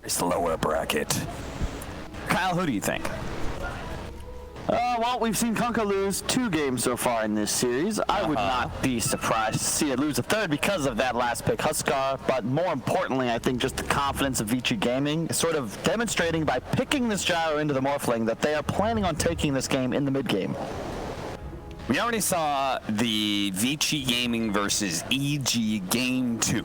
It's the lower bracket. Kyle, who do you think? Well, we've seen Kunkka lose 2 games so far in this series. I would not be surprised to see it lose a 3rd because of that last pick, Huskar. But more importantly, I think just the confidence of Vici Gaming is sort of demonstrating by picking this gyro into the Morphling that they are planning on taking this game in the mid-game. We already saw the Vici Gaming versus EG Game 2,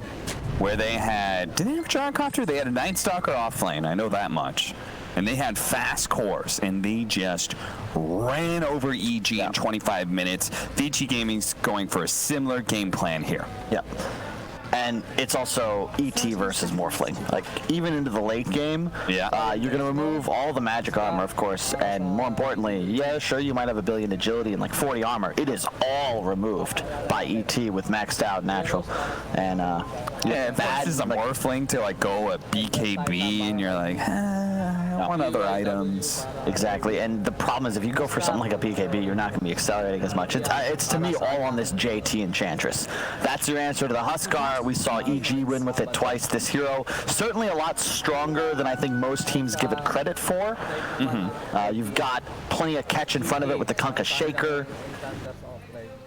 where they had, did they have a Gyrocopter? They had a Night Stalker off lane, I know that much. And they had fast cores, and they just ran over EG in 25 minutes. Vici Gaming's going for a similar game plan here. Yep. And it's also ET versus Morphling. Like, even into the late game, you're going to remove all the magic armor, of course, and more importantly, yeah, sure, you might have a billion agility and like 40 armor. It is all removed by ET with maxed out natural. And, yeah, this is a Morphling to like go a BKB, and you're like, I want other items. Exactly, and the problem is if you go for something like a BKB, you're not going to be accelerating as much. It's to me all on this JT Enchantress. That's your answer to the Huskar. We saw EG win with it twice. This hero certainly a lot stronger than I think most teams give it credit for. You've got plenty of catch in front of it with the Kunkka Shaker.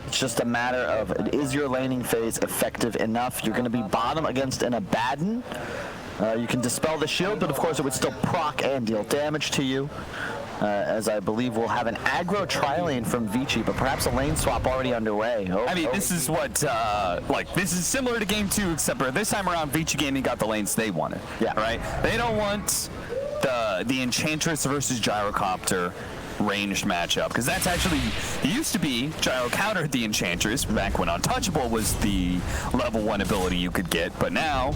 It's just a matter of, is your laning phase effective enough? You're going to be bottom against an Abaddon. You can dispel the shield, but of course it would still proc and deal damage to you. As I believe we'll have an aggro tri-lane from Vici, but perhaps a lane swap already underway. I mean, this is what, this is similar to Game 2, except for this time around, Vici Gaming got the lanes they wanted. Yeah. Right? They don't want the Enchantress versus Gyrocopter ranged matchup, because that's actually, it used to be Gyro countered the Enchantress back when Untouchable was the level 1 ability you could get, but now,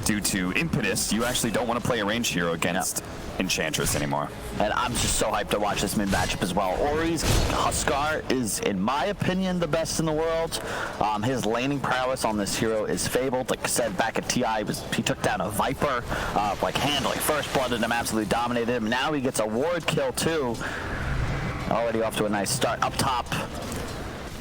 due to Impetus, you actually don't want to play a ranged hero against Enchantress anymore. And I'm just so hyped to watch this mid matchup as well. Ori's Huskar is, in my opinion, the best in the world. His laning prowess on this hero is fabled. Like I said, back at TI, he took down a Viper, like handling first blooded him, absolutely dominated him. Now he gets a ward kill too. Already off to a nice start up top.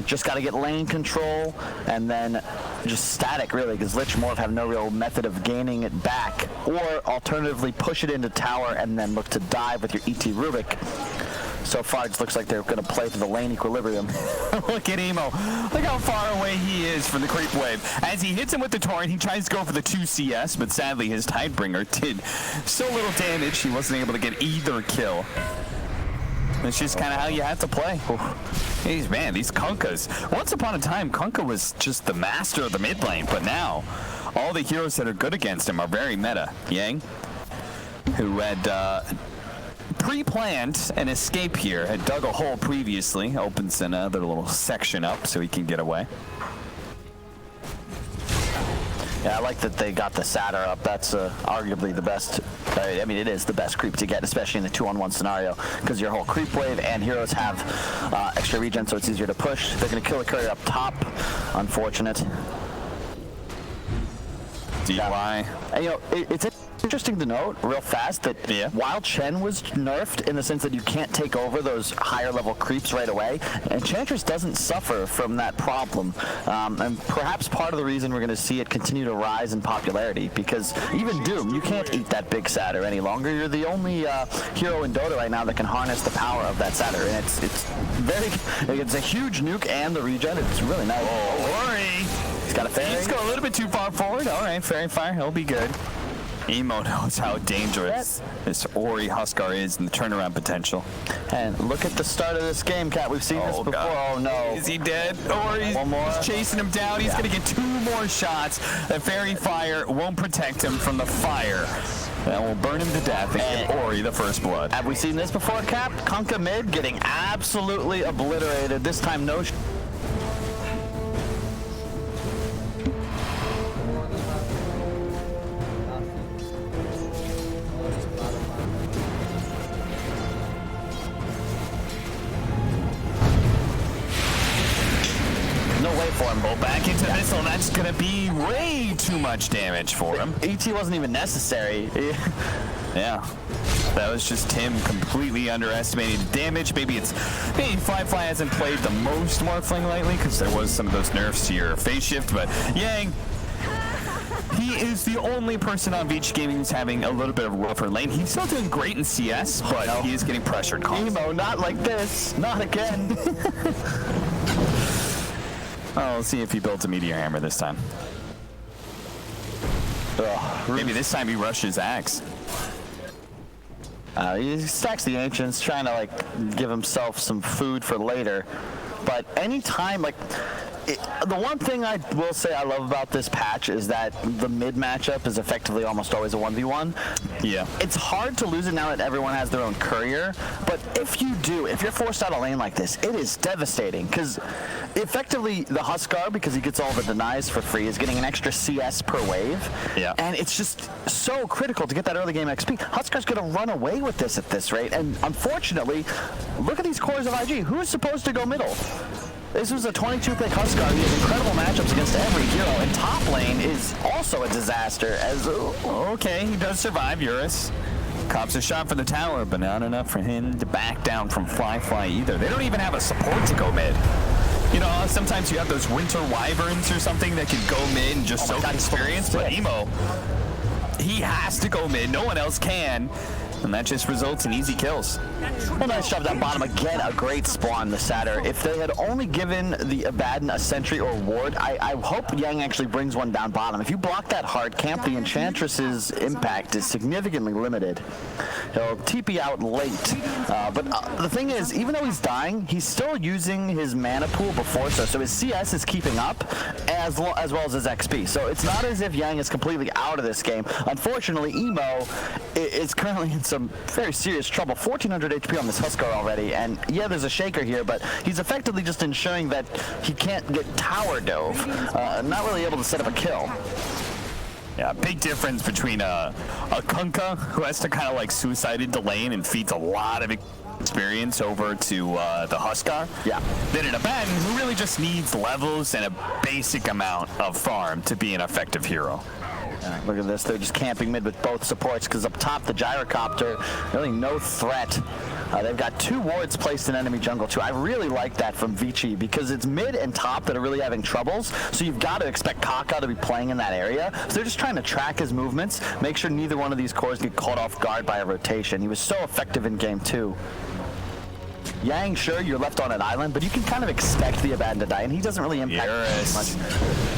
Just got to get lane control and then just static, really, because Lich Morph have no real method of gaining it back, or alternatively push it into tower and then look to dive with your ET Rubik. So far, it just looks like they're going to play for the lane equilibrium. Look at Emo. Look how far away he is from the creep wave. As he hits him with the torrent, he tries to go for the 2 CS, but sadly his Tidebringer did so little damage, he wasn't able to get either kill. It's just kind of how you have to play. Jeez, man, these Kunkkas. Once upon a time, Kunkka was just the master of the mid lane, but now all the heroes that are good against him are very meta. Yang, who had pre-planned an escape here, had dug a hole previously, opens another little section up so he can get away. Yeah, I like that they got the Satyr up. That's arguably the best. I mean, it is the best creep to get, especially in the 2-on-1 scenario, because your whole creep wave and heroes have extra regen, so it's easier to push. They're going to kill the courier up top. Unfortunate. DY. And, you know, it's interesting to note real fast that while Chen was nerfed in the sense that you can't take over those higher level creeps right away, Enchantress doesn't suffer from that problem. And perhaps part of the reason we're going to see it continue to rise in popularity, because even Doom, you can't eat that big Satyr any longer. You're the only hero in Dota right now that can harness the power of that Satyr, and it's a huge nuke and the regen. It's really nice. Oh, Ori! He's got a fairy. He's going a little bit too far forward. All right, fairy fire, he'll be good. Emo knows how dangerous this Ori Huskar is and the turnaround potential. And look at the start of this game, Cat. We've seen this before. God. Oh, no. Is he dead? Ori's chasing him down. He's going to get 2 more shots. The Fairy Fire won't protect him from the fire. That will burn him to death and give Ori the first blood. Have we seen this before, Cap? Kunkka mid getting absolutely obliterated. This time, no. For him, go back into this one. That's going to be way too much damage for him. ET wasn't even necessary. Yeah. That was just him completely underestimating the damage. Maybe Fly hasn't played the most Morphling lately because there was some of those nerfs to your phase shift, but Yang, He is the only person on Vici Gaming who's having a little bit of a rougher lane. He's still doing great in CS, but he is getting pressured constantly. Emo, not like this. Not again. Oh, we'll see if he builds a Meteor Hammer this time. Maybe this time he rushes Axe. He stacks the Ancients, trying to like give himself some food for later. But anytime, like, the one thing I will say I love about this patch is that the mid matchup is effectively almost always a 1v1. Yeah. It's hard to lose it now that everyone has their own courier, but if you're forced out of lane like this, it is devastating, because effectively the Huskar, because he gets all the denies for free, is getting an extra CS per wave. Yeah. And it's just so critical to get that early game XP. Huskar's going to run away with this at this rate, and unfortunately, look at these cores of IG. Who's supposed to go middle? This was a 22-pick Huskar. He has incredible matchups against every hero, and top lane is also a disaster. Okay, he does survive, Eurus. Cops a shot for the tower, but not enough for him to back down from Fly either. They don't even have a support to go mid. You know, sometimes you have those Winter Wyverns or something that can go mid and just soak experience, but Emo, he has to go mid. No one else can. And that just results in easy kills. Well, nice job down bottom. Again, a great spawn, the Satyr. If they had only given the Abaddon a sentry or ward, I hope Yang actually brings one down bottom. If you block that hard camp, the Enchantress's impact is significantly limited. He'll TP out late. But the thing is, even though he's dying, he's still using his mana pool before, so his CS is keeping up as well as his XP. So it's not as if Yang is completely out of this game. Unfortunately, Emo is currently in some very serious trouble. 1400 HP on this Huskar already, and yeah, there's a shaker here, but he's effectively just ensuring that he can't get tower dove. Not really able to set up a kill. Yeah, big difference between a Kunkka, who has to kind of like suicide into lane and feeds a lot of experience over to the Huskar. Yeah. Then an Abaddon, who really just needs levels and a basic amount of farm to be an effective hero. Look at this, they're just camping mid with both supports, because up top the Gyrocopter, really no threat. They've got 2 wards placed in enemy jungle too. I really like that from Vici, because it's mid and top that are really having troubles, so you've got to expect Kaka to be playing in that area. So they're just trying to track his movements, make sure neither one of these cores get caught off guard by a rotation. He was so effective in game 2. Yang, sure, you're left on an island, but you can kind of expect the Abaddon to die, and he doesn't really impact much.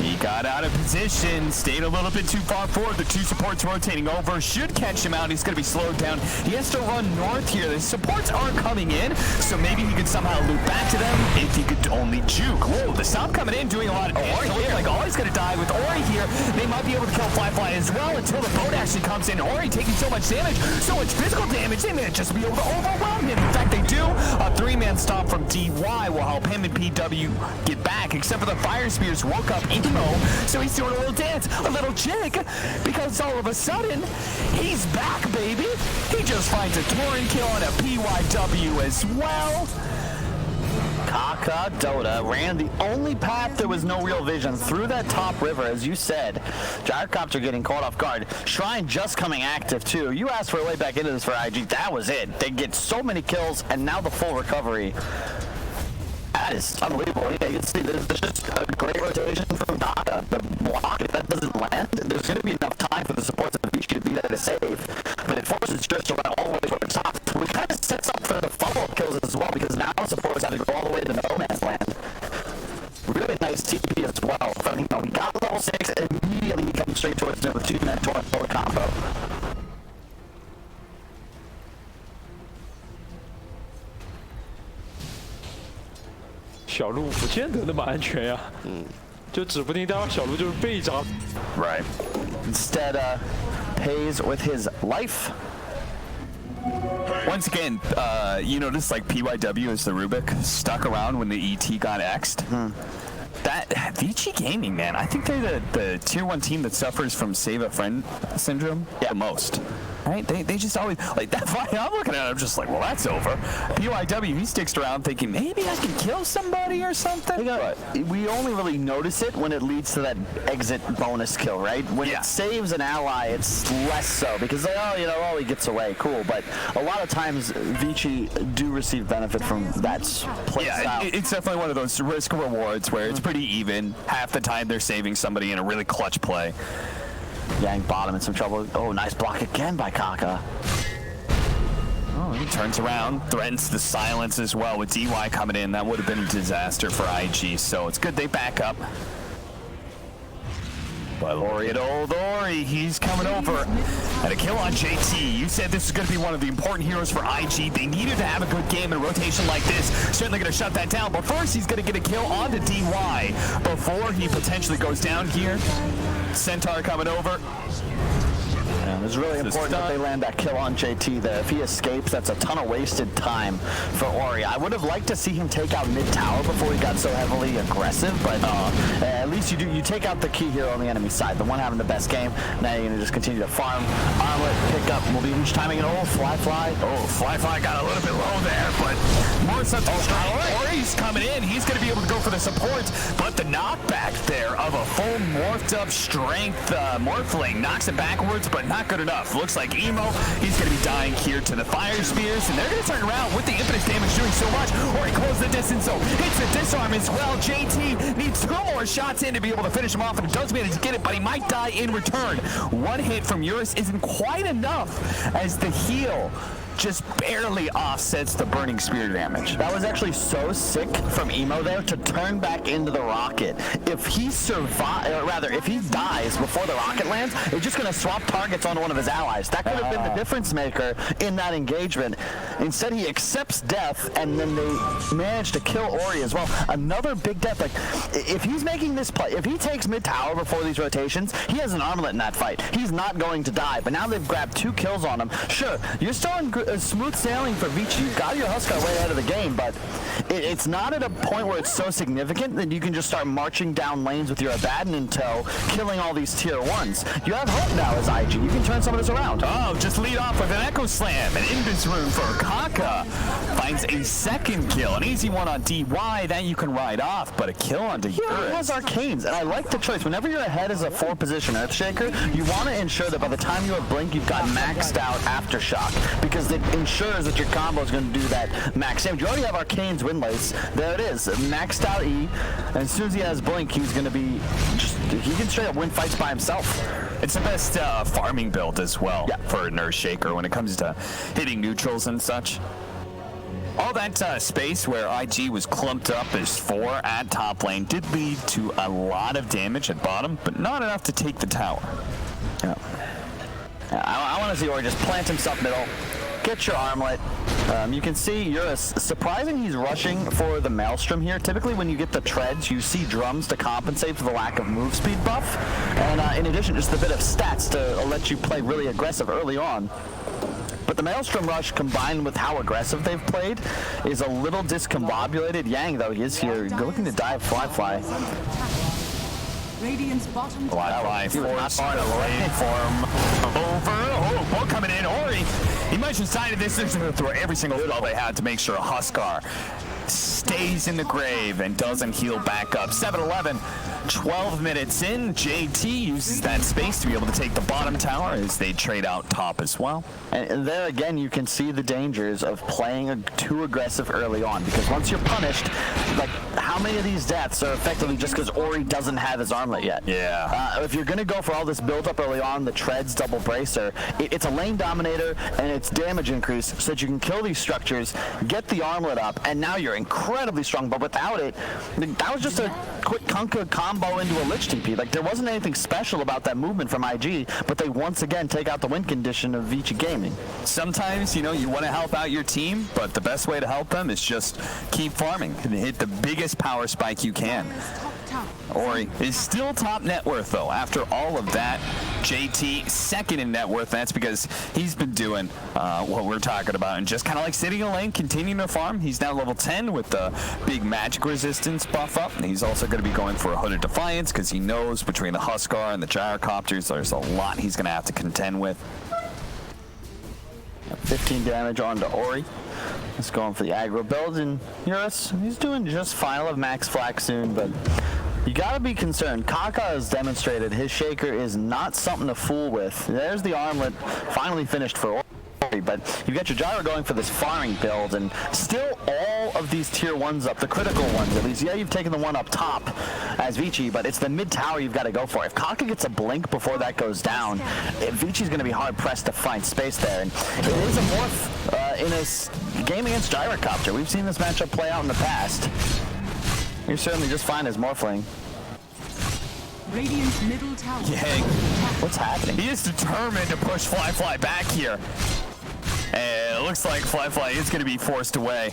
He got out of position, stayed a little bit too far forward. The 2 supports rotating over, should catch him out. He's going to be slowed down. He has to run north here. The supports aren't coming in, so maybe he could somehow loop back to them if he could only juke. Whoa, the Stomp coming in, doing a lot of damage. It looks like Ori's going to die. With Ori here, they might be able to kill Fly as well until the boat actually comes in. Ori taking so much damage, so much physical damage, they may just be able to overwhelm him. In fact, they do. A 3-man stop from DY will help him and PW get back, except for the Fire Spears woke up Emo, so he's doing a little dance, a little jig, because all of a sudden, he's back, baby. He just finds a Torrent kill and a PYW as well. Kaka Dota ran the only path there was no real vision through that top river, as you said. Gyrocopter getting caught off guard. Shrine just coming active too. You asked for a way back into this for IG. That was it. They get so many kills, and now the full recovery. That is unbelievable. Yeah, you can see there's just a great rotation from Kaka. The block, if that doesn't land, there's going to be enough time for the supports of Vici to be there to save. But it forces Trish to run all the way toward the top. Which kind of sets up for the follow-up kills as well, because now supports have to go all the way to no man's land. Really nice TP as well. From, he got level 6, and immediately he comes straight towards him with 2-man torrent full combo. 小鹿不见得那么安全呀，就指不定待会小鹿就是被扎。Right. Instead, pays with his life. Once again, you notice like PYW as the Rubik stuck around when the ET got X'd. That Vici Gaming, man, I think they're the tier 1 team that suffers from save a friend syndrome the most. Right? They just always, like, that fight, I'm looking at it, I'm just like, well, that's over. PYW, he sticks around thinking, maybe I can kill somebody or something. We only really notice it when it leads to that exit bonus kill, right? When it saves an ally, it's less so, because they, he gets away, cool. But a lot of times, Vici do receive benefit from that play style. It's definitely one of those risk rewards where it's pretty even. Half the time, they're saving somebody in a really clutch play. Yang bottom in some trouble. Oh, nice block again by Kaka. Oh, he turns around, threatens the silence as well with DY coming in. That would have been a disaster for IG, so it's good they back up. But Ori at old Ori, he's coming over. And a kill on JT. You said this is going to be one of the important heroes for IG. They needed to have a good game in a rotation like this. Certainly going to shut that down. But first, he's going to get a kill onto DY before he potentially goes down here. Centaur coming over. Yeah, it's really important that they land that kill on JT there. If he escapes, that's a ton of wasted time for Ori. I would have liked to see him take out mid tower before he got so heavily aggressive, but at least you take out the key hero on the enemy side, the one having the best game. Now you're going to just continue to farm. Armlet pick up will be reach timing and Fly. Oh, Fly got a little bit low there, but more something strong. Ori's coming in. He's going to be able to go for the support, but the knockback there of a full morphed up strength Morphling knocks it backwards, but not good enough. Looks like Emo, he's going to be dying here to the fire spears, and they're going to turn around with the impetus damage doing so much. Ori closes the distance, so hits the disarm as well. JT needs 2 more shots in to be able to finish him off, and does manage to get it, but he might die in return. One hit from Eurus isn't quite enough as the heal just barely offsets the burning spear damage. That was actually so sick from Emo there to turn back into the rocket. If he if he dies before the rocket lands, it's just going to swap targets onto one of his allies. That could have been the difference maker in that engagement. Instead, he accepts death, and then they manage to kill Ori as well. Another big death. Like, if he's making this play, if he takes mid tower before these rotations, he has an armlet in that fight. He's not going to die, but now they've grabbed 2 kills on him. Sure, you're still in smooth sailing for Vici. You've got your Huskar way ahead of the game, but it's not at a point where it's so significant that you can just start marching down lanes with your Abaddon in tow, killing all these tier 1s. You have hope now as IG. You can turn some of this around. Oh, just lead off with an Echo Slam. And in this room for Kaka finds a second kill. An easy one on DY that you can ride off, but a kill onto He has Arcanes, and I like the choice. Whenever you're ahead as a 4-position Earthshaker, you want to ensure that by the time you have Blink, you've got maxed out Aftershock, because it ensures that your combo is going to do that max damage. You already have Arcane's Windlace. There it is. Maxed out E. And as soon as he has Blink, he's going to be he can straight up win fights by himself. It's the best farming build as well for an Earthshaker when it comes to hitting neutrals and such. All that space where IG was clumped up as 4 at top lane did lead to a lot of damage at bottom, but not enough to take the tower. Yeah. I want to see Ori just plant himself middle. Get your armlet. You can see Eurus. Surprising he's rushing for the Maelstrom here. Typically when you get the treads, you see drums to compensate for the lack of move speed buff. And in addition, just a bit of stats to let you play really aggressive early on. But the Maelstrom rush combined with how aggressive they've played is a little discombobulated. Yang, though, he is here looking to dive Fly. Radiant's bottom Fly force lane form over. Oh, ball coming in. Ori, he might have decided this is going to throw every single spell they had to make sure Huskar stays in the grave and doesn't heal back up. 7-11, 12 minutes in. JT uses that space to be able to take the bottom tower as they trade out top as well. And there again, you can see the dangers of playing too aggressive early on, because once you're punished, like, how many of these deaths are effectively just because Ori doesn't have his armlet yet? Yeah. If you're going to go for all this build up early on, the treads, double bracer, it's a lane dominator and it's damage increase so that you can kill these structures, get the armlet up, and now you're incredibly strong. But without it, that was just a quick Kunkka combo into a Lich TP. Like, there wasn't anything special about that movement from IG, but they once again take out the win condition of Vici Gaming. Sometimes, you want to help out your team, but the best way to help them is just keep farming and hit the biggest power spike you can. Ori is still top net worth, though. After all of that, JT second in net worth. That's because he's been doing what we're talking about and just kind of like sitting in a lane, continuing to farm. He's now level 10 with the big magic resistance buff up. And he's also going to be going for a Hooded Defiance because he knows between the Huskar and the Gyrocopters, there's a lot he's going to have to contend with. 15 damage onto Ori. Let's go on for the aggro build, and Eurus, he's doing just fine. He'll have max flak soon, but you gotta be concerned. Kaka has demonstrated his shaker is not something to fool with. There's the armlet, finally finished for Ori, but you got your Gyro going for this farming build, and still all all of these tier 1s up, the critical ones at least. Yeah, you've taken the one up top as Vici, but it's the mid tower you've got to go for. If Kaka gets a blink before that goes down, Vici's going to be hard-pressed to find space there. And it is a morph in his game against Gyrocopter. We've seen this matchup play out in the past. You're certainly just fine as Morphling. Radiant's middle tower. Yang, What's happening? he is determined to push Fly back here. And it looks like Fly is going to be forced away.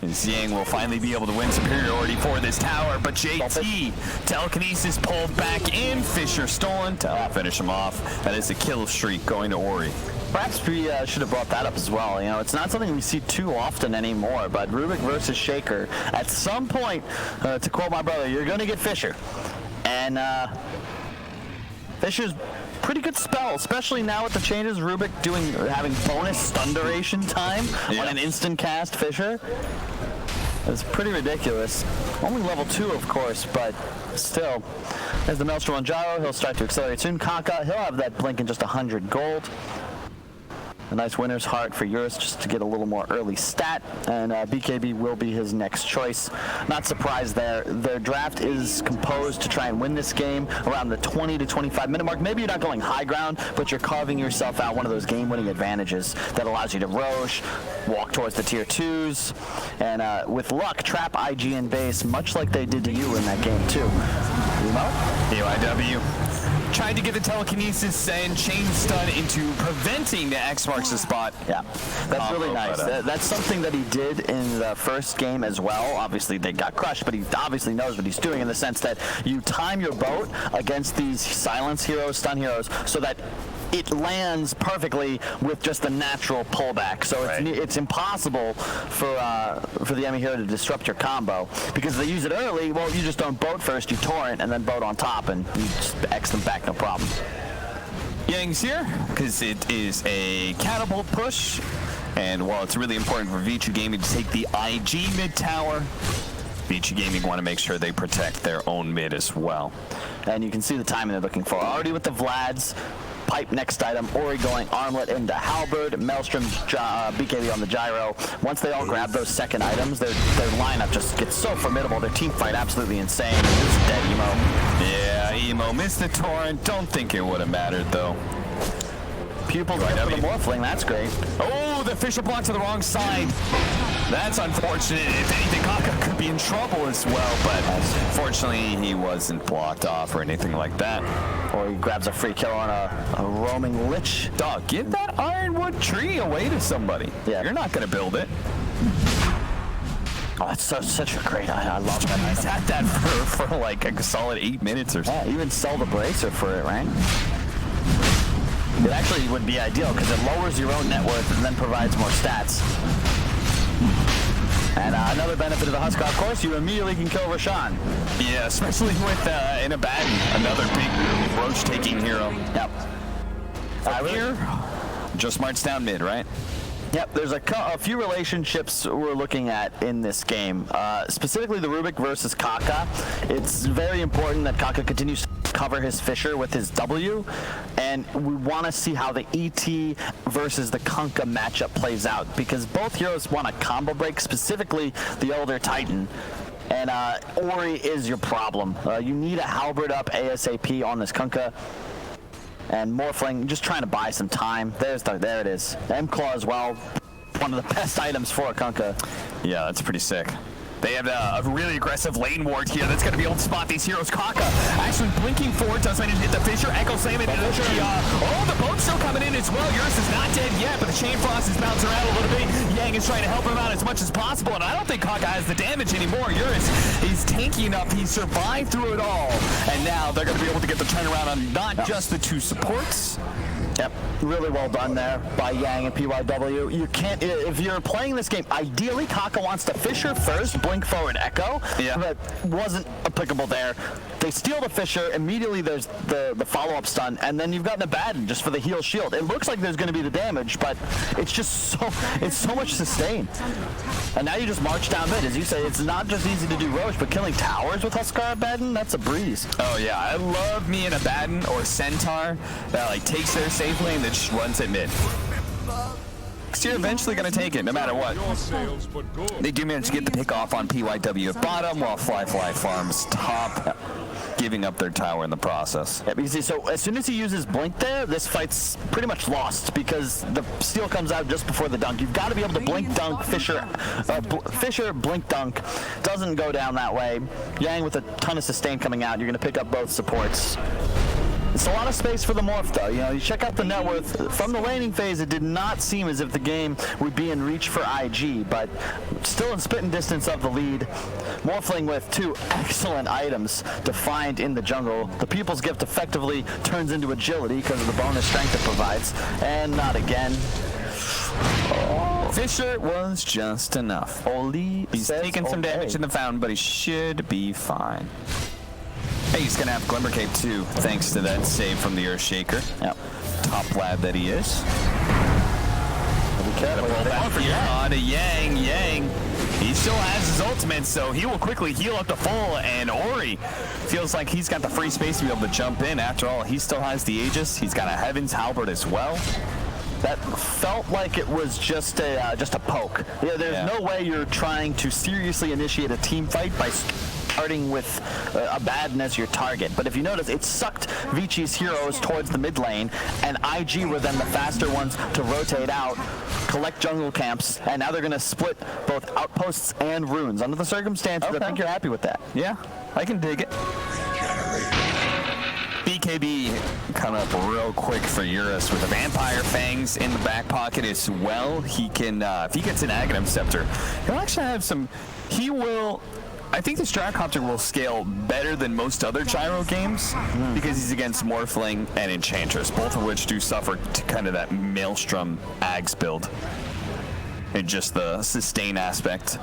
Yang will finally be able to win superiority for this tower, but JT, telekinesis pulled back in, Fisher stolen to finish him off. That is a kill streak going to Ori. Perhaps we should have brought that up as well. You know, it's not something we see too often anymore, but Rubik versus Shaker, at some point, to quote my brother, you're going to get Fisher. And Fisher's pretty good spell, especially now with the changes. Rubik having bonus stun duration time on an instant cast Fisher. It's pretty ridiculous. Only level 2, of course, but still. As the Maelstrom on Gyro, he'll start to accelerate soon. Kaka, he'll have that blink in just 100 gold. A nice winner's heart for Eurus just to get a little more early stat, and BKB will be his next choice. Not surprised there. Their draft is composed to try and win this game around the 20 to 25 minute mark. Maybe you're not going high ground, but you're carving yourself out one of those game-winning advantages that allows you to Roche, walk towards the tier 2s, and with luck, trap IG in base, much like they did to you in that game too. EYW tried to get the telekinesis and chain stun into preventing the X marks the spot. Yeah, that's really nice. That's something that he did in the first game as well. Obviously, they got crushed, but he obviously knows what he's doing in the sense that you time your boat against these silence heroes, stun heroes, so that it lands perfectly with just the natural pullback. So it's impossible for the enemy hero to disrupt your combo, because they use it early. Well, you just don't boat first, you torrent, and then boat on top, and you just X them back, no problem. Yang's here because it is a catapult push, and while it's really important for Vici Gaming to take the IG mid tower, Vici Gaming want to make sure they protect their own mid as well. And you can see the timing they're looking for. Already with the Vlads, pipe next item, Ori going armlet into halberd, Maelstrom BKB on the gyro. Once they all grab those second items, their lineup just gets so formidable. Their team fight absolutely insane. And this is dead Emo. Yeah, Emo missed the torrent. Don't think it would have mattered though. Pupils get for the Morphling, that's great. Oh, the Fisher block to the wrong side. That's unfortunate. If anything, Kaka could be in trouble as well, but fortunately he wasn't blocked off or anything like that. Or he grabs a free kill on a roaming Lich. Dog, give that Ironwood tree away to somebody. Yeah. You're not going to build it. Oh, that's such a great item. I love that. He's had that for like a solid 8 minutes or so. Yeah, even sell the bracer for it, right? It actually would be ideal because it lowers your own net worth and then provides more stats. And another benefit of the Huskar, of course, you immediately can kill Roshan. Yeah, especially with in a bad, another big roach-taking hero. Yep. Here, just march down mid, right? Yep, there's a few relationships we're looking at in this game. Specifically the Rubik versus Kaka. It's very important that Kaka continues to cover his Fisher with his W, and we want to see how the ET versus the Kunkka matchup plays out, because both heroes want a combo break, specifically the Elder Titan. And Ori is your problem. You need a halberd up ASAP on this Kunkka. And Morphling, just trying to buy some time. There it is. M-Claw as well. One of the best items for a Kunkka. Yeah, that's pretty sick. They have a really aggressive lane ward here that's going to be able to spot these heroes. Kaka actually blinking forward, does manage to hit the Fisher. Echo Slam into the tree. Oh, the boat's still coming in as well. Eurus is not dead yet, but the Chain Frost is bouncing around a little bit. Yang is trying to help him out as much as possible, and I don't think Kaka has the damage anymore. Eurus is tanky enough. He survived through it all, and now they're going to be able to get the turnaround on not just the two supports. Yep, really well done there by Yang and PYW. You can't, if you're playing this game, ideally Kaka wants to Fisher first, blink forward Echo, but wasn't applicable there. They steal the Fisher, immediately there's the follow-up stun, and then you've got Nabadan just for the heal shield. It looks like there's going to be the damage, but it's just so much sustain. And now you just march down mid. As you say, it's not just easy to do Roche, but killing towers with Huskar Abaddon, that's a breeze. Oh yeah, I love me an Abaddon or Centaur that like takes their safe lane that just runs at mid. Because you're eventually going to take it, no matter what. They do manage to get the pick off on PYW at bottom, while Fly farms top, giving up their tower in the process. Yeah, because so as soon as he uses Blink there, this fight's pretty much lost because the steal comes out just before the dunk. You've got to be able to Blink dunk. Fisher Blink dunk doesn't go down that way. Yang with a ton of sustain coming out. You're going to pick up both supports. It's a lot of space for the Morph, though. You know, you check out the net worth. From the laning phase, it did not seem as if the game would be in reach for IG, but still in spitting distance of the lead. Morphling with 2 excellent items to find in the jungle. The People's Gift effectively turns into agility because of the bonus strength it provides, and not again. Fisher was just enough. He's taking some damage in the fountain, but he should be fine. Hey, he's going to have Glimmer Cape too, thanks to that save from the Earthshaker. Yep. Top lad that he is. Be careful. On to Yang. Yang, he still has his ultimate, so he will quickly heal up to full, and Ori feels like he's got the free space to be able to jump in. After all, he still has the Aegis. He's got a Heaven's Halberd as well. That felt like it was just a poke. Yeah, there's no way you're trying to seriously initiate a team fight by starting with a Abaddon as your target. But if you notice, it sucked Vici's heroes towards the mid lane, and IG were then the faster ones to rotate out, collect jungle camps, and now they're going to split both outposts and runes. Under the circumstances, I think you're happy with that. Yeah, I can dig it. BKB coming up real quick for Eurus with the Vampire Fangs in the back pocket as well. He can, if he gets an Aghanim Scepter, he'll actually have some, I think this Gyrocopter will scale better than most other Gyro games because he's against Morphling and Enchantress, both of which do suffer to kind of that Maelstrom Ags build and just the sustain aspect.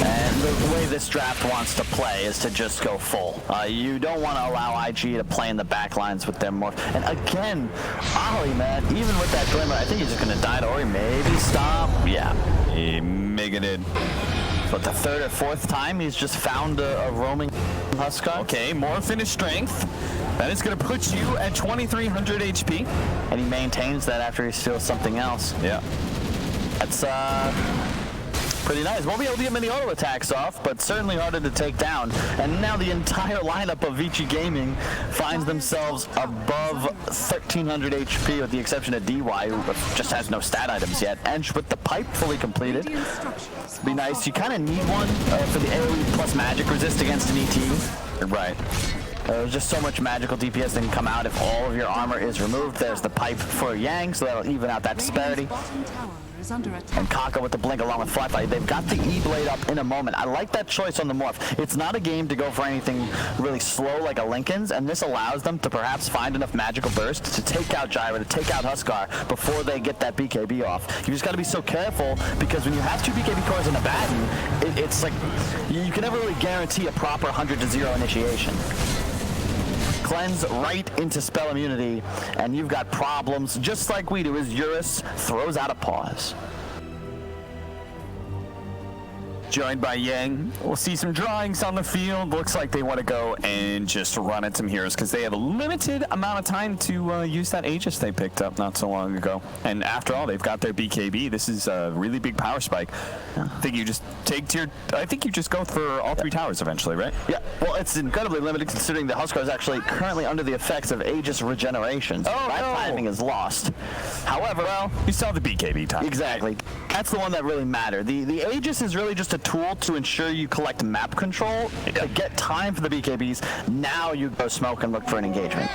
And the way this draft wants to play is to just go full. You don't want to allow IG to play in the back lines with their Morph. And again, Ollie, man, even with that Glimmer, I think he's just going to die to Ori. Maybe stop. Yeah. He mega did. But the 3rd or 4th time he's just found a roaming Huskar. Okay, more finished strength. That is going to put you at 2,300 HP. And he maintains that after he steals something else. Yeah. That's pretty nice. Won't be able to get many auto attacks off, but certainly harder to take down. And now the entire lineup of Vici Gaming finds themselves above 1,300 HP with the exception of DY, who just has no stat items yet. Ench with the pipe fully completed. Be nice. You kind of need one for the AoE plus magic resist against an ET. Right. There's just so much magical DPS that can come out if all of your armor is removed. There's the pipe for Yang, so that'll even out that disparity. And Kaka with the blink along with Fly. They've got the E-Blade up in a moment. I like that choice on the Morph. It's not a game to go for anything really slow like a Linken's, and this allows them to perhaps find enough magical burst to take out Gyro, to take out Huskar before they get that BKB off. You just got to be so careful because when you have 2 BKB cores in a Abaddon, it's like you can never really guarantee a proper 100-0 initiation. Cleanse right into spell immunity, and you've got problems just like we do as Eurus throws out a pause. Joined by Yang. We'll see some drawings on the field. Looks like they want to go and just run at some heroes because they have a limited amount of time to use that Aegis they picked up not so long ago. And after all, they've got their BKB. This is a really big power spike. I think you just go for all 3 towers eventually, right? Yeah, well, it's incredibly limited considering the Huskar is actually currently under the effects of Aegis regeneration. So that timing is lost. However, well, you still have the BKB time. Exactly. That's the one that really mattered. The Aegis is really just a tool to ensure you collect map control, to get time for the BKBs. Now you go smoke and look for an engagement.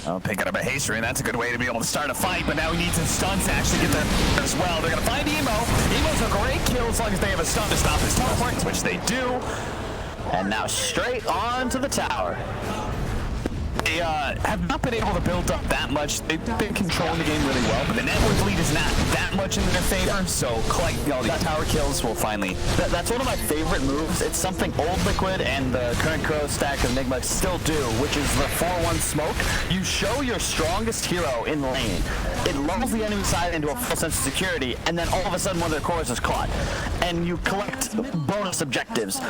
Oh, picking up a hastery, and that's a good way to be able to start a fight, but now he needs some stuns to actually get there as well. They're going to find Emo. Emo's a great kill as long as they have a stun to stop his teleport, which they do. And now straight on to the tower. They have not been able to build up that much. They've been controlling the game really well, but the network lead is not that much in their favor, so collecting all these tower kills will finally... That's one of my favorite moves. It's something Old Liquid and the current Crow stack of Enigma still do, which is the 4-1 smoke. You show your strongest hero in lane. It lulls the enemy side into a full sense of security, and then all of a sudden one of their cores is caught. And you collect bonus objectives.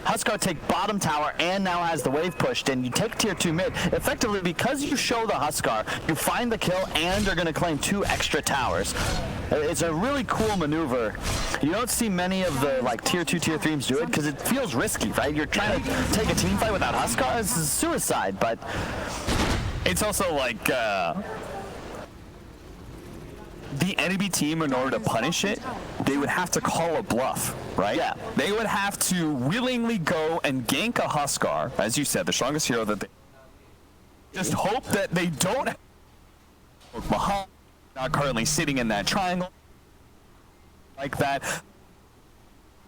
Huskar take bottom tower and now has the wave pushed in. You take tier 2 mid. Effectively, because you show the Huskar, you find the kill and are going to claim 2 extra towers. It's a really cool maneuver. You don't see many of the like tier 2, tier 3s do it because it feels risky, right? You're trying to take a team fight without Huskar. This is suicide, but it's also like the enemy team, in order to punish it, they would have to call a bluff, right? Yeah. They would have to willingly go and gank a Huskar, as you said, the strongest hero that they just hope that they don't behind, not currently sitting in that triangle like that.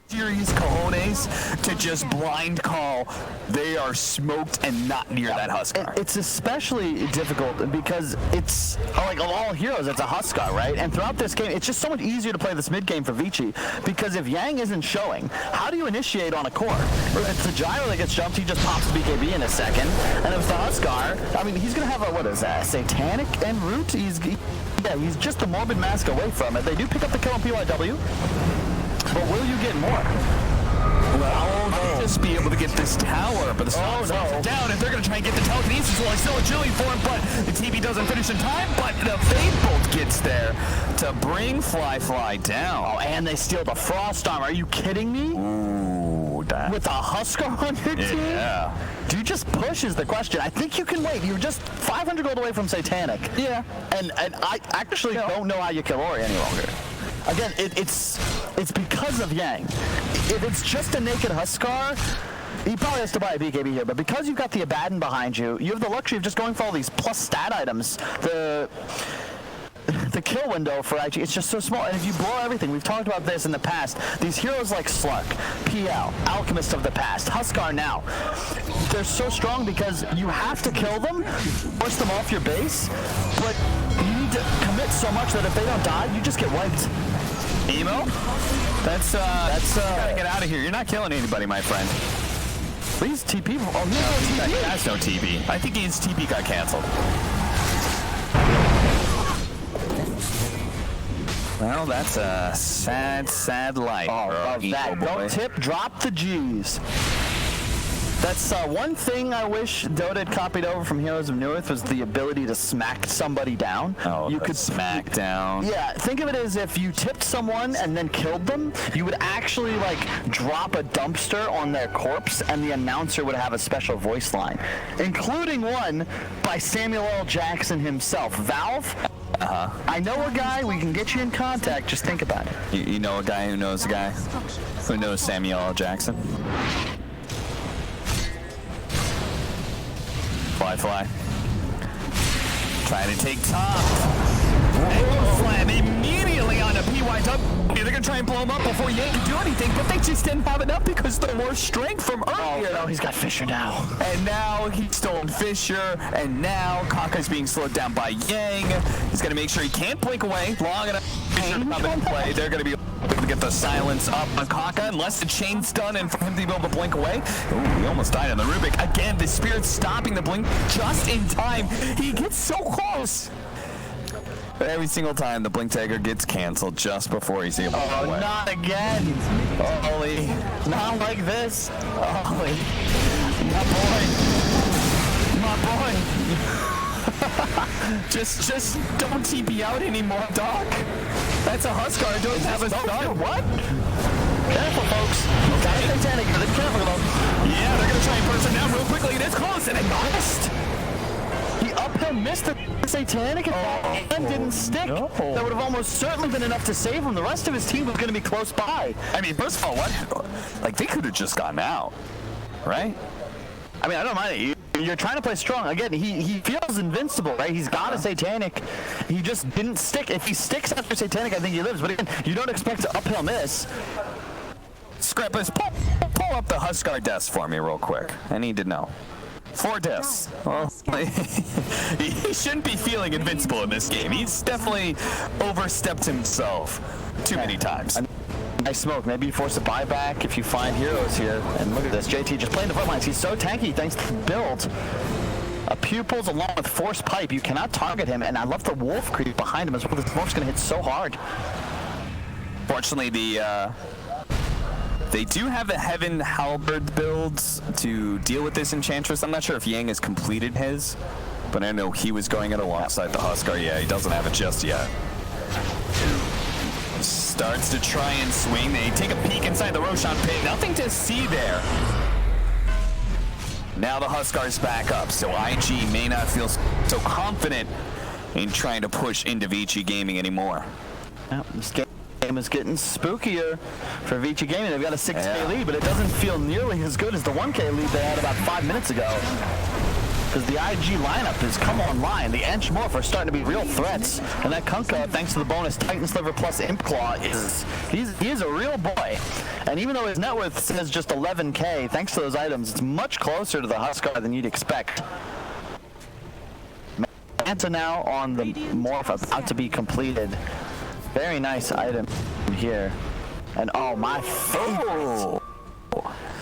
Serious cojones to just blind call. They are smoked and not near that Huskar. It's especially difficult because it's like of all heroes, it's a Huskar, right? And throughout this game, it's just so much easier to play this mid game for Vici because if Yang isn't showing, how do you initiate on a core? If it's the gyro that gets jumped, he just pops BKB in a second. And if it's the Huskar, I mean, he's gonna have a what is that? Satanic en route. He's just the morbid mask away from it. They do pick up the kill on PYW. But will you get more? Well, they'll just be able to get this tower, but the Storm down, if they're going to try and get the telekinesis, well, it's still agility for him, but the TB doesn't finish in time, but the Fade Bolt gets there to bring Fly down. Oh, and they steal the Frost Arm. Are you kidding me? Ooh, that. With a Huskar on your team? Yeah. Do you just push is the question. I think you can wait. You're just 500 gold away from Satanic. Yeah. And I actually don't know how you kill Ori any longer. Again, it's because of Yang. If it's just a naked Huskar, he probably has to buy a BKB here, but because you've got the Abaddon behind you, you have the luxury of just going for all these plus stat items. The kill window for IG, it's just so small, and if you blow everything, we've talked about this in the past, these heroes like Slurk, PL, Alchemist of the past, Huskar now, they're so strong because you have to kill them, push them off your base, but you need to commit so much that if they don't die, you just get wiped. Emo? That's gotta get out of here. You're not killing anybody, my friend. Please TP. Oh, no, he has no TP. I think his TP got canceled. Well, that's a sad life. Oh, love that. Don't tip, drop the G's. That's one thing I wish Dota had copied over from Heroes of Newerth was the ability to smack somebody down. Oh, you could smack down. Yeah, think of it as if you tipped someone and then killed them, you would actually like drop a dumpster on their corpse and the announcer would have a special voice line, including one by Samuel L. Jackson himself. Valve, I know a guy, we can get you in contact, just think about it. You know a guy who knows a guy who knows Samuel L. Jackson? Fly. Trying to take top. And slam immediately onto PYW. They're going to try and blow him up before Yang can do anything, but they just didn't have enough because the more strength from earlier. Oh, no, he's got Fisher now. And now he's stolen Fisher, and now Kaka's being slowed down by Yang. He's going to make sure he can't blink away long enough. Fisher to come and play. They're going to be able to get the silence up on Kaka unless the chain's done and for him to be able to blink away. Ooh, he almost died on the Rubik. Again, the Spirit's stopping the blink just in time. He gets so close. But every single time the Blink Tagger gets canceled just before he's able to go away. Not again. Ollie. Not like this. Ollie. My boy. Just don't TP out anymore, Doc. That's a Huskar. Don't have a stun. What? Careful, folks. Okay. Satanic. Careful, though. Yeah, they're going to try and burst him down real quickly. It is close, and it missed. He uphill missed the Satanic attack and didn't stick. No. That would have almost certainly been enough to save him. The rest of his team was going to be close by. I mean, first of all, what? Like, they could have just gotten out, right? I mean, I don't mind it. You're trying to play strong. Again, he feels invincible, right? He's got a Satanic. He just didn't stick. If he sticks after Satanic, I think he lives. But again, you don't expect to uphill miss. Scrappers, pull up the Huskar desk for me real quick. I need to know. 4 deaths. Well, he shouldn't be feeling invincible in this game. He's definitely overstepped himself too many times. Nice smoke. Maybe you force a buyback if you find heroes here. And look at this. JT just playing the front lines. He's so tanky thanks to the build. A Pupils along with Force Pipe. You cannot target him. And I love the Wolf creep behind him as well. The smoke's going to hit so hard. Fortunately, the They do have the Heaven Halberd builds to deal with this Enchantress. I'm not sure if Yang has completed his, but I know he was going it alongside the Huskar. Yeah, he doesn't have it just yet. Starts to try and swing. They take a peek inside the Roshan pit. Nothing to see there. Now the Huskar's back up, so IG may not feel so confident in trying to push into Vici Gaming anymore. Yep, this game is getting spookier for Vici Gaming. They've got a 6K lead, but it doesn't feel nearly as good as the 1K lead they had about 5 minutes ago. Because the IG lineup has come online. The Enchmorph are starting to be real threats. And that Kunkka, thanks to the bonus Titan Sliver plus Imp Claw, he is a real boy. And even though his net worth says just 11K, thanks to those items, it's much closer to the Huskar than you'd expect. Manta now on the Morph about to be completed. Very nice item here. And oh, my favorite.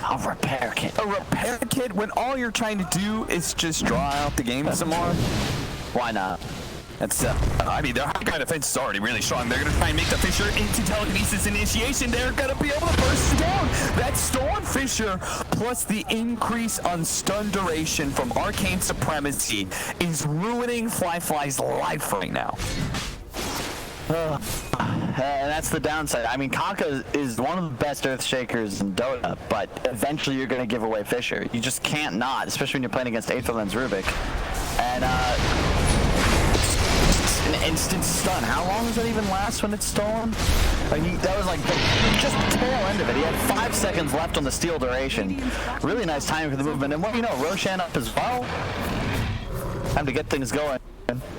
A repair kit. A repair kit when all you're trying to do is just draw out the game some more? Why not? That's, I mean, their high ground defense is already really strong. They're going to try and make the Fissure into telekinesis initiation. They're going to be able to burst it down. That Storm Fissure plus the increase on stun duration from Arcane Supremacy is ruining Fly's life right now. And that's the downside. I mean, Kunkka is one of the best Earthshakers in Dota, but eventually you're going to give away Fissure. You just can't not, especially when you're playing against Aether Lens Rubik. And it's an instant stun. How long does that even last when it's stolen? Like that was like just the tail end of it. He had 5 seconds left on the steal duration. Really nice timing for the movement. And what you know, Roshan up as well. Time to get things going.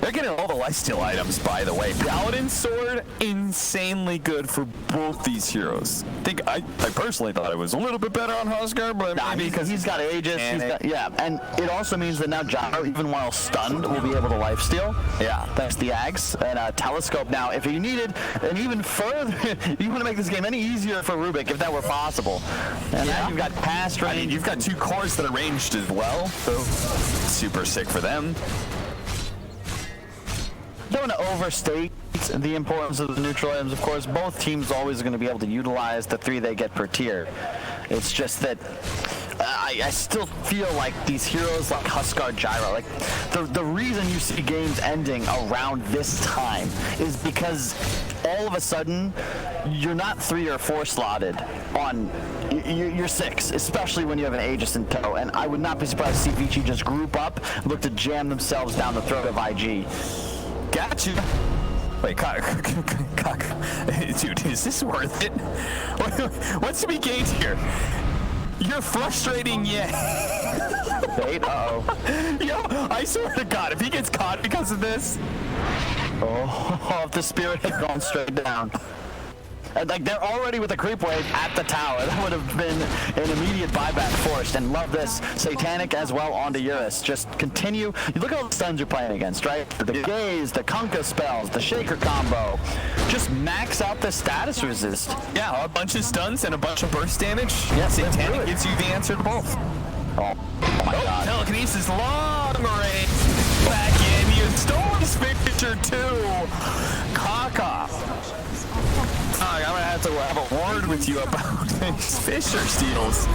They're getting all the lifesteal items, by the way. Paladin Sword, insanely good for both these heroes. I personally thought it was a little bit better on Huskar, but maybe because he's got Aegis. And it also means that now Gyro, even while stunned, will be able to lifesteal. Yeah. Thanks to the Ags. And Telescope now, if you needed an even further, you want to make this game any easier for Rubik, if that were possible. And now you've got past range. I mean, you've got 2 cores that are ranged as well, so super sick for them. Don't want to overstate the importance of the neutral items. Of course, both teams always going to be able to utilize the 3 they get per tier. It's just that I still feel like these heroes like Huskar, Gyro, like the reason you see games ending around this time is because all of a sudden you're not 3 or 4 slotted on. You're 6, especially when you have an Aegis in tow. And I would not be surprised to see Vici just group up, look to jam themselves down the throat of IG. Gotcha. Wait, dude, is this worth it? What's to be gained here? You're frustrating Yang. Bait? Uh-oh. Yo, I swear to God, if he gets caught because of this. Oh, if the spirit had gone straight down. And, like, they're already with a creep wave at the tower. That would have been an immediate buyback forced. And love this. Satanic as well onto Eurus. Just continue. You look at all the stuns you're playing against, right? The Gaze, the Kunkka spells, the Shaker combo. Just max out the status resist. Yeah, a bunch of stuns and a bunch of burst damage. Yeah, Satanic gives you the answer to both. Oh my God. Telekinesis long range. Back in. You Storm's Fissure too. Kaka. I'm gonna have to have a word with you about these Fissure steals.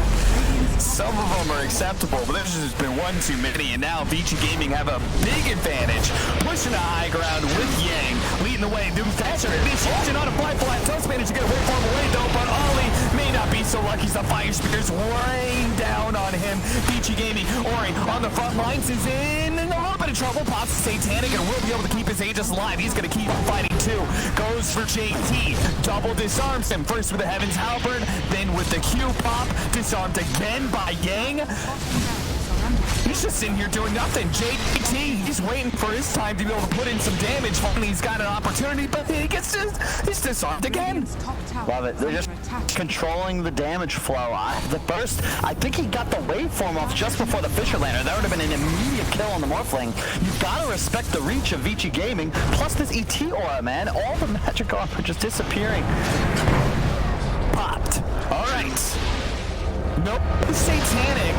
Some of them are acceptable, but there's just been one too many, and now Vici Gaming have a big advantage, pushing the high ground with Yang, leading the way. Doom Thatcher initiation on a fly. Toast managed to get away from away though, but Ollie may not be so lucky. The Fire Spears rain down on him. Vici Gaming, Ori on the front lines is in a little bit of trouble. Pops Satanic and will be able to keep his Aegis alive. He's gonna keep fighting too. Goes for JT, double disarms him. First with the Heaven's Halberd, then with the Q pop, disarmed again by Yang. He's just sitting here doing nothing. JT, he's waiting for his time to be able to put in some damage. Finally, he's got an opportunity, but he gets he's disarmed again. Love it. They're just controlling the damage flow. The burst, I think he got the waveform off just before the Fissure lander. That would have been an immediate kill on the Morphling. You've got to respect the reach of Vici Gaming, plus this ET aura, man. All the magic armor just disappearing. Popped. All right. Nope. Satanic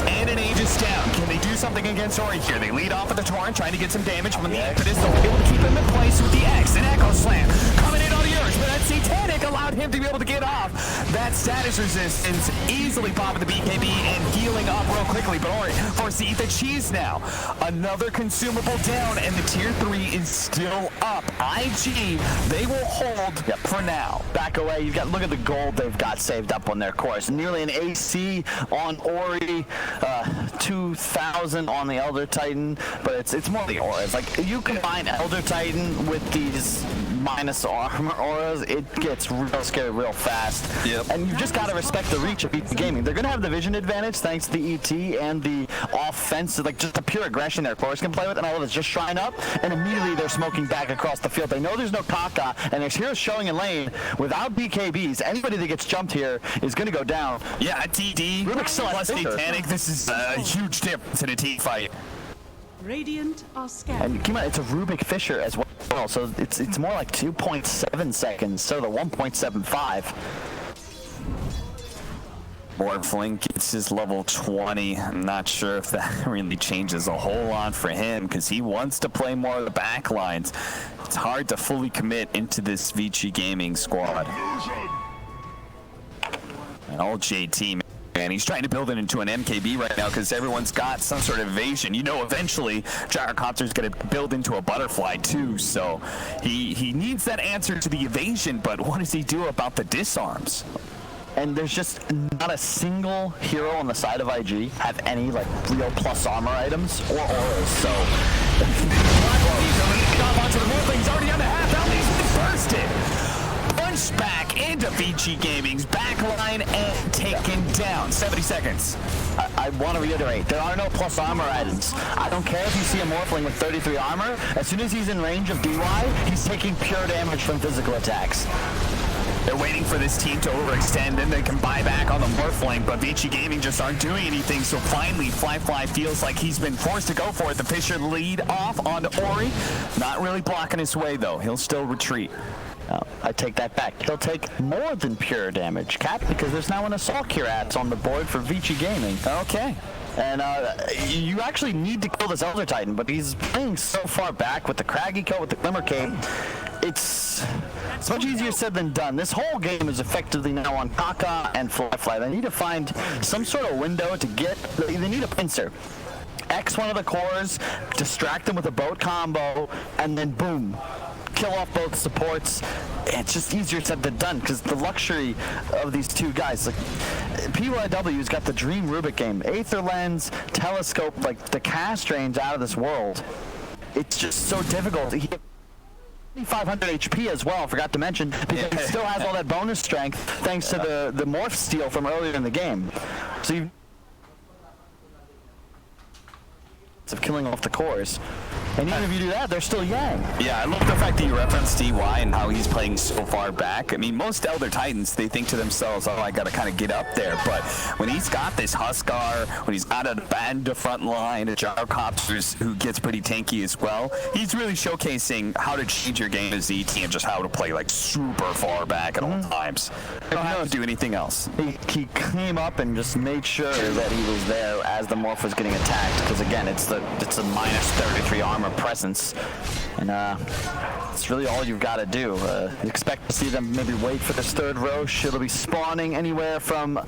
and an Aegis down. Can they do something against Ori here? They lead off with the Torrent, trying to get some damage from the Impetus. They'll be able to keep him in place with the X and Echo Slam. Coming in on the Urge, but Satanic allowed him to be able to get off that status resistance, easily popping the BKB and healing up real quickly. But Ori forced to eat the cheese now. Another consumable down, and the tier 3 is still up. IG, they will hold for now. Back away. You've got, look at the gold they've got saved up on their course. Nearly an AC on Ori, 2,000 on the Elder Titan, but it's more the auras. Like, you combine Elder Titan with these minus armor auras, it gets real scary real fast. Yep. And you've just got to respect the reach of Vici Gaming. They're going to have the vision advantage thanks to the ET and the offensive, like just the pure aggression their course can play with, and all of it's just shrine up, and immediately they're smoking back across the field. They know there's no Kaka, and there's heroes showing in lane. Without BKBs, anybody that gets jumped here is going to go down. Yeah, TD Rubik's still plus Satanic, this is a huge difference in a team fight. Radiant are scared. And keep in mind, it's a Rubik Fisher as well, so it's more like 2.7 seconds, so the 1.75. Morphling gets his level 20. I'm not sure if that really changes a whole lot for him because he wants to play more of the back lines. It's hard to fully commit into this Vici Gaming squad. And all JT, man, he's trying to build it into an MKB right now because everyone's got some sort of evasion. You know, eventually Gyrocopter's going to build into a butterfly too, so he needs that answer to the evasion, but what does he do about the disarms? And there's just not a single hero on the side of IG have any like real plus armor items or auras. So He's already on the half. That leaves him bursted. Punch back into Vici Gaming's backline and taken down. 70 seconds. I want to reiterate, there are no plus armor items. I don't care if you see a Morphling with 33 armor. As soon as he's in range of DY, he's taking pure damage from physical attacks. They're waiting for this team to overextend, and they can buy back on the Morphling, but Vici Gaming just aren't doing anything, so finally Fly feels like he's been forced to go for it. The Fisher lead off on Ori. Not really blocking his way, though. He'll still retreat. I take that back. He'll take more than pure damage, Cap, because there's now an Assault Curats on the board for Vici Gaming. Okay. And you actually need to kill this Elder Titan, but he's playing so far back with the Craggy Coat, with the Glimmer Cape. It's much easier said than done. This whole game is effectively now on Kaka and Fly. They need to find some sort of window to get. They need a pincer. X one of the cores, distract them with a boat combo, and then boom, kill off both supports. It's just easier said than done because the luxury of these two guys, like PYW's got the dream Rubik game, Aether Lens, Telescope, like the cast range out of this world. It's just so difficult. He 500 HP as well, forgot to mention, because he still has all that bonus strength thanks to the Morph Steel from earlier in the game. So you of killing off the cores. And even if you do that, they're still Yang. Yeah, I love the fact that you referenced DY and how he's playing so far back. I mean, most Elder Titans, they think to themselves, oh, I got to kind of get up there. But when he's got this Huskar, when he's got a band front line, a Gyrocopter who gets pretty tanky as well, he's really showcasing how to change your game as ET and just how to play like super far back at all times. You don't have to do anything else. He came up and just made sure that he was there as the Morph was getting attacked. Because again, it's a minus 33 armor presence, and it's really all you've got to do. Expect to see them maybe wait for this third Roche. It'll be spawning anywhere from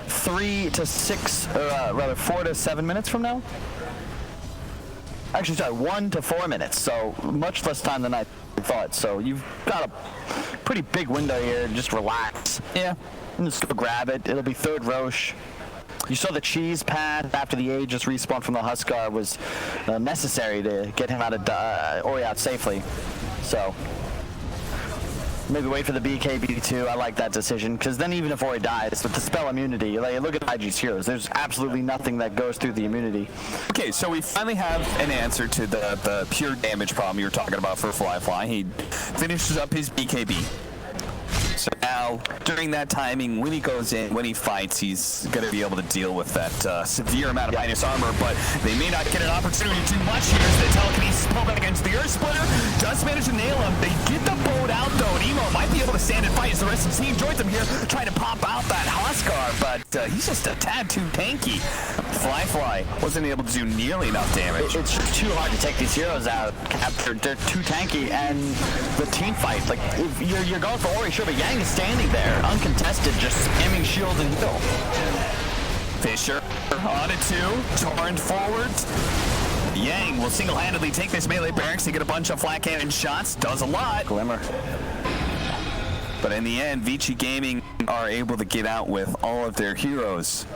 3 to 6, or rather 4 to 7 minutes from now. Actually, sorry, 1 to 4 minutes, so much less time than I thought. So you've got a pretty big window here. Just relax. Yeah. And just go grab it. It'll be third Roche. You saw the cheese pad after the Aegis respawn from the Huskar was necessary to get him out of Ori out safely. So maybe wait for the BKB too. I like that decision because then even if Ori dies with the spell immunity, like, look at IG's heroes. There's absolutely nothing that goes through the immunity. Okay, so we finally have an answer to the pure damage problem you were talking about for Fly. He finishes up his BKB. So now, during that timing, when he goes in, when he fights, he's going to be able to deal with that severe amount of minus armor, but they may not get an opportunity too much here as the telekinesis pull back against the Earth Splitter. Does manage to nail him. They get the boat out, though, and Emo might be able to stand and fight as the rest of the team joins him here, trying to pop out that Husk. Huskar, but he's just a tad too tanky. Fly wasn't able to do nearly enough damage. It's just too hard to take these heroes out. They're too tanky, and the team fight, like, if you're going for Ori, sure, but Yang is standing there, uncontested, just spamming shield and heal. Fisher on it too, torrent forward. Yang will single-handedly take this melee barracks to get a bunch of flat cannon shots. Does a lot. Glimmer. But in the end, Vici Gaming are able to get out with all of their heroes.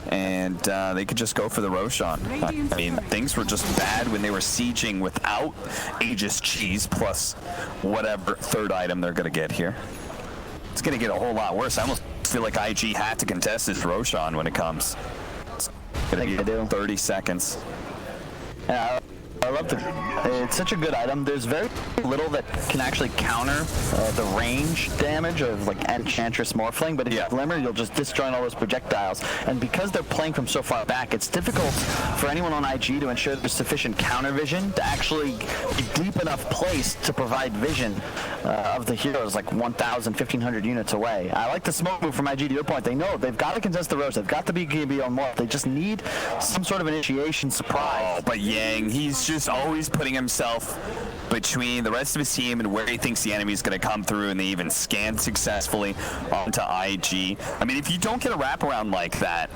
And they could just go for the Roshan. I mean, things were just bad when they were sieging without Aegis Cheese plus whatever third item they're going to get here. It's going to get a whole lot worse. I almost feel like IG had to contest this Roshan when it comes. It's going to be 30 seconds. Yeah, I love it's such a good item. There's very little that can actually counter the range damage of like Enchantress Morphling, but if you Glimmer, you'll just disjoint all those projectiles. And because they're playing from so far back, it's difficult for anyone on IG to ensure there's sufficient counter vision to actually be deep enough placed to provide vision of the heroes like 1,000, 1,500 units away. I like the smoke move from IG to your point. They know they've got to contest the Rosh. They've got the BKB on Morph. They just need some sort of initiation surprise. Oh, but Yang, he's just always putting himself between the rest of his team and where he thinks the enemy is going to come through, and they even scan successfully onto IG. I mean, if you don't get a wraparound like that,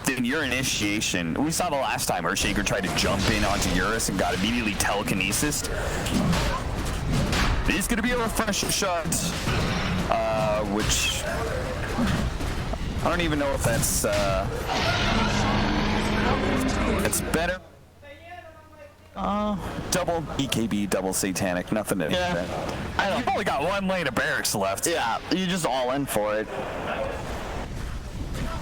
then your initiation, we saw the last time Earthshaker tried to jump in onto Eurus and got immediately telekinesis. It is going to be a refresher shot, which I don't even know if that's it's better. Double EKB, double Satanic, nothing to that. You've only got one lane of barracks left. Yeah, you just all in for it.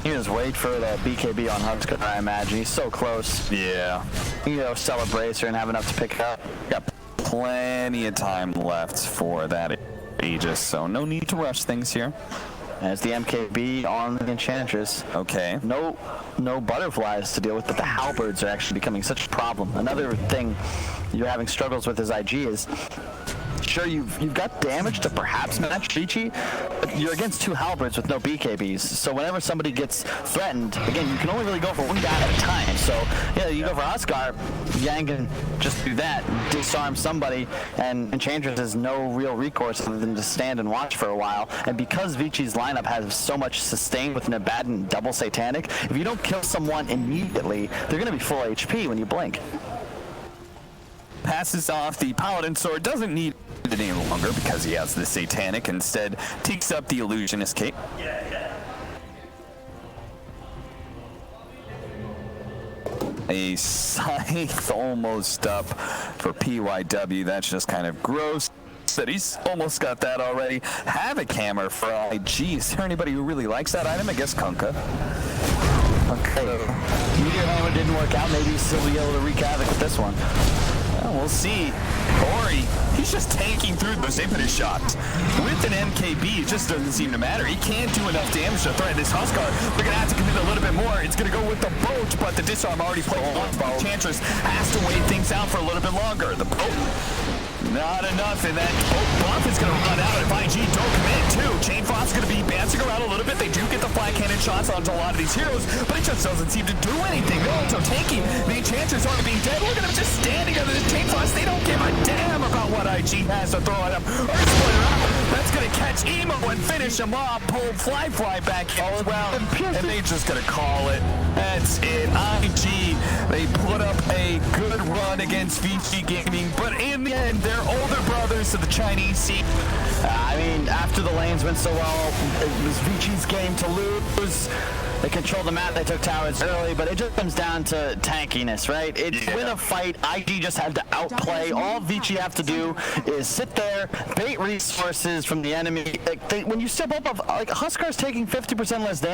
You just wait for the BKB on Huskar, I imagine. He's so close. Yeah. You know, celebrate her and have enough to pick up. Got plenty of time left for that Aegis, so no need to rush things here. As the MKB on the Enchantress. Okay. No butterflies to deal with, but the halberds are actually becoming such a problem. Another thing you're having struggles with as IG is, sure, you've got damage to perhaps match Vici, but you're against two halberds with no BKBs. So whenever somebody gets threatened, again, you can only really go for one guy at a time. So yeah, you go for Huskar, Yang can just do that, disarm somebody, and Enchantress has no real recourse other than to stand and watch for a while. And because Vici's lineup has so much sustain with Nabad and double Satanic, if you don't kill someone immediately, they're going to be full HP when you blink. Passes off the Paladin Sword, doesn't need it any longer because he has the Satanic. Instead, takes up the Illusionist Cape. A Scythe almost up for PYW. That's just kind of gross. But he's almost got that already. Havoc Hammer for IG. Is there anybody who really likes that item? I guess Kunkka. Okay. Meteor Hammer didn't work out. Maybe he'll still be able to wreak havoc with this one. Well, we'll see. Ori, he's just tanking through those impetus shots. With an MKB, it just doesn't seem to matter. He can't do enough damage to threaten this Huskar. They're going to have to commit a little bit more. It's going to go with the boat, but the disarm already played on. Enchantress has to wait things out for a little bit longer. The boat, not enough, and that boat buff is going to run out if IG don't commit too. Chain Frost's going to be bouncing around a little bit. They do get the fly cannon shots onto a lot of these heroes, but it just doesn't seem to do anything. They're also tanking. The Enchantress already being dead. Look at them just standing under this Chain Frost. They don't give a damn about what IG has to throw at them. Earth Splitter out. That's going to catch Emo and finish him off. Pulled Fly back in as well. And they're just going to call it. That's it. IG, they put up a good run against Vici Gaming, but in the end, they're older brothers of the Chinese Sea. I mean, after the lanes went so well, it was Vici's game to lose. They controlled the map, they took towers early, but it just comes down to tankiness, right? Win a fight, IG just had to outplay. All Vici have to do is sit there, bait resources from the enemy. Like when you step up, like Huskar's taking 50% less damage.